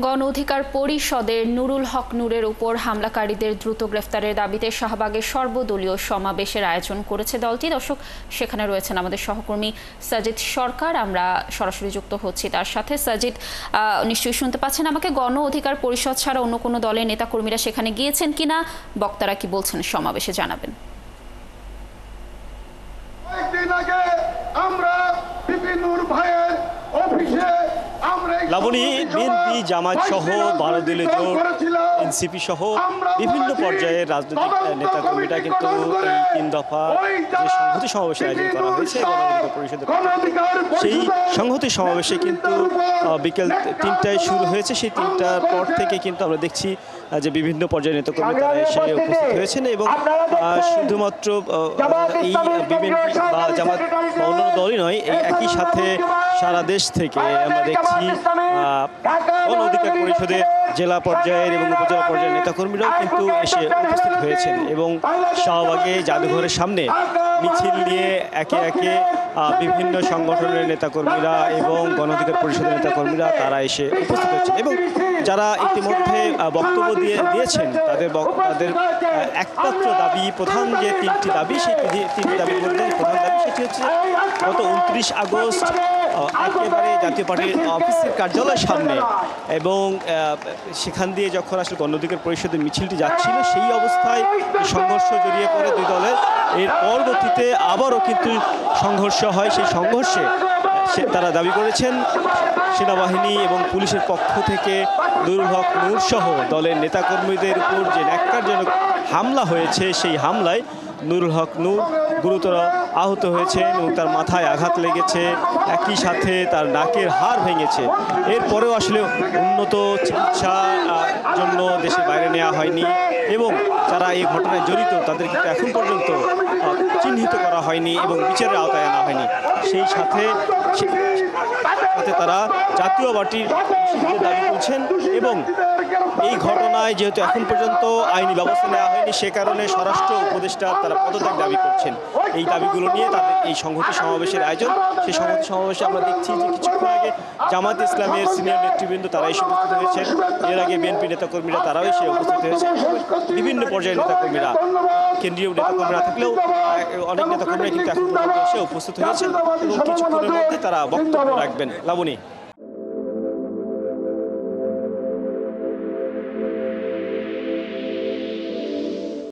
গণ অধিকার পরিষদের নুরুল হক নূরের উপর হামলাকারীদের দ্রুত গ্রেফতারের দাবিতে শাহবাগে সর্বদলীয় সমাবেশের আয়োজন করেছে দলটি। দর্শক, সেখানে রয়েছেন আমাদের সহকর্মী সাজিদ সরকার। আমরা সরাসরি যুক্ত হচ্ছি তার সাথে। সাজিদ, নিশ্চয়ই শুনতে পাচ্ছেন আমাকে। গণ অধিকার পরিষদ ছাড়া অন্য কোনো দলের নেতাকর্মীরা সেখানে গিয়েছেন কিনা, বক্তারা কি বলছেন সমাবেশে, জানাবেন। লাবণী, বিএনপি, জামায়াত সহ 12 দলীয় জোট, এনসিপি সহ বিভিন্ন পর্যায়ের রাজনৈতিক নেতাকর্মীরা কিন্তু এই 3 দফা যে সংহতি সমাবেশের আয়োজন করা হয়েছে গণ অধিকার পরিষদের, সেই সংহতি সমাবেশে কিন্তু বিকেল 3টায় শুরু হয়েছে। সেই 3টার পর থেকে কিন্তু আমরা দেখছি যে বিভিন্ন পর্যায়ের নেতাকর্মী তারা এসে উপস্থিত হয়েছেন এবং শুধুমাত্র এই বিএনপি বা জামাত বা অন্যান্য দলই নয়, এই একই সাথে সারা দেশ থেকে আমরা দেখছি গণ অধিকার পরিষদের জেলা পর্যায়ের এবং উপজেলা পর্যায়ের নেতাকর্মীরাও কিন্তু এসে উপস্থিত হয়েছেন এবং শাহবাগে জাদুঘরের সামনে মিছিল নিয়ে একে একে বিভিন্ন সংগঠনের নেতাকর্মীরা এবং গণ অধিকার পরিষদের নেতাকর্মীরা তারা এসে উপস্থিত হচ্ছেন এবং যারা ইতিমধ্যে বক্তব্য দিয়েছেন তাদের একমাত্র দাবি, প্রধান যে 3টি দাবি, সেই 3টি দাবির মধ্যে প্রধান দাবি সেটি হচ্ছে গত 29 আগস্ট একেবারে জাতীয় পার্টির অফিসের কার্যালয়ের সামনে এবং সেখান দিয়ে যখন আসলে গণ অধিকার পরিষদের মিছিলটি যাচ্ছিল সেই অবস্থায় সংঘর্ষ জড়িয়ে পড়ে দুই দলের। এর পরবর্তীতে আবারও কিন্তু সংঘর্ষ হয়। সেই সংঘর্ষে তারা দাবি করেছেন সেনাবাহিনী এবং পুলিশের পক্ষ থেকে নুরুল হক নূর সহ দলের নেতাকর্মীদের উপর যে ন্যাক্কারজনক হামলা হয়েছে, সেই হামলায় নুরুল হক নূর গুরুতর আহত হয়েছেন এবং তার মাথায় আঘাত লেগেছে, একই সাথে তার নাকের হাড় ভেঙেছে। এরপরেও আসলে উন্নত চিকিৎসার জন্য দেশের বাইরে নেওয়া হয়নি এবং যারা এই ঘটনায় জড়িত তাদের কিন্তু এখন পর্যন্ত চিহ্নিত করা হয়নি এবং বিচারের আওতায় আনা হয়নি। সেই সাথে তারা জাতীয় পার্টির দাবি করছেন এবং এই ঘটনায় যেহেতু এখন পর্যন্ত আইনি ব্যবস্থা নেওয়া হয়নি, সে কারণে স্বরাষ্ট্র উপদেষ্টা তারা পদত্যাগ দাবি করছেন। এই দাবিগুলো নিয়ে তাদের এই সংহতি সমাবেশের আয়োজন। সেই সংহতি সমাবেশে আমরা দেখছি যে কিছুক্ষণ আগে জামাত ইসলামের সিনিয়র নেতৃবৃন্দ তারা এসে উপস্থিত হয়েছেন, এর আগে বিএনপি নেতাকর্মীরা তারাও এসে উপস্থিত হয়েছেন, বিভিন্ন পর্যায়ের নেতাকর্মীরা, কেন্দ্রীয় নেতাকর্মীরা থাকলেও অনেক নেতাকর্মীরা কিন্তু এখন পর্যন্ত এসে উপস্থিত হয়েছেন এবং কিছুক্ষণের মধ্যে তারা বক্তব্য রাখবেন। লাবণী।